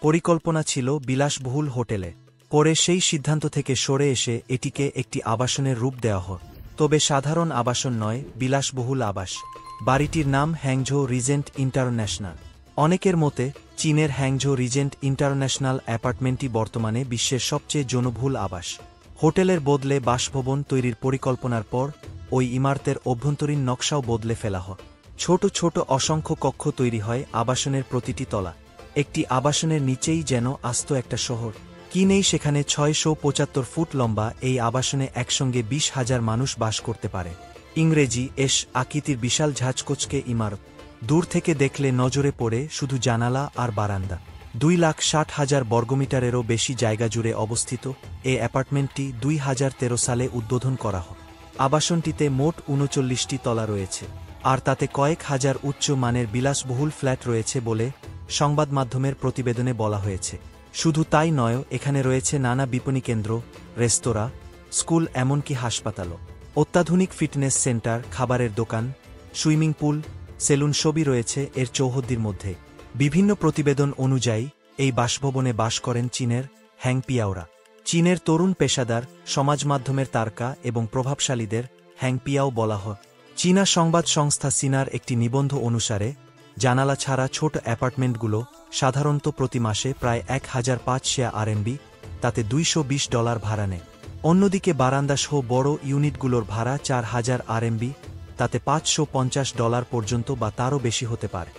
পরিকল্পনা ছিল বিলাসবহুল হোটেলে। পরে সেই সিদ্ধান্ত থেকে সরে এসে এটিকে একটি আবাসনের রূপ দেওয়া হয়। তবে সাধারণ আবাসন নয়, বিলাসবহুল আবাস। বাড়িটির নাম হ্যাংঝো রিজেন্ট ইন্টারন্যাশনাল। অনেকের মতে চীনের হ্যাংঝো রিজেন্ট ইন্টারন্যাশনাল অ্যাপার্টমেন্টটি বর্তমানে বিশ্বের সবচেয়ে জনবহুল আবাস। হোটেলের বদলে বাসভবন তৈরির পরিকল্পনার পর ওই ইমারতের অভ্যন্তরীণ নকশাও বদলে ফেলা হয়। ছোট ছোট অসংখ্য কক্ষ তৈরি হয় আবাসনের প্রতিটি তলা। একটি আবাসনের নিচেই যেন আস্ত একটা শহর। কি নেই সেখানে ৬৭৫ ফুট লম্বা এই আবাসনে একসঙ্গে ২০,০০০ মানুষ বাস করতে পারে। ইংরেজি আকৃতির বিশাল ঝাঁজকোচকে ইমারত। দূর থেকে দেখলে নজরে পড়ে শুধু জানালা আর বারান্দা। ২,৬০,০০০ বর্গমিটারেরও বেশি জায়গা জুড়ে অবস্থিত এ অ্যাপার্টমেন্টটি ২০১৩ সালে উদ্বোধন করা হয়। আবাসনটিতে মোট ৩৯টি তলা রয়েছে, আর তাতে কয়েক হাজার উচ্চ মানের বিলাসবহুল ফ্ল্যাট রয়েছে বলে সংবাদমাধ্যমের প্রতিবেদনে বলা হয়েছে। শুধু তাই নয়, এখানে রয়েছে নানা বিপণী কেন্দ্র, রেস্তোরাঁ, স্কুল, এমনকি হাসপাতালও। অত্যাধুনিক ফিটনেস সেন্টার, খাবারের দোকান, সুইমিং পুল, সেলুন সবই রয়েছে এর চৌহদ্দির মধ্যে। বিভিন্ন প্রতিবেদন অনুযায়ী এই বাসভবনে বাস করেন চীনের হ্যাং পিয়াওরা। চীনের তরুণ পেশাদার, সমাজমাধ্যমের তারকা এবং প্রভাবশালীদের হ্যাং পিয়াও বলা হয়। চীনা সংবাদ সংস্থা সিনার একটি নিবন্ধ অনুসারে জানালা ছাড়া ছোট অ্যাপার্টমেন্টগুলো সাধারণত প্রতি মাসে প্রায় ১,৫০০ RMB, তাতে $২২০ ভাড়া নেয়। অন্যদিকে বারান্দাসহ বড় ইউনিটগুলোর ভাড়া ৪,০০০ RMB, তাতে $৫৫০ পর্যন্ত বা তারও বেশি হতে পারে।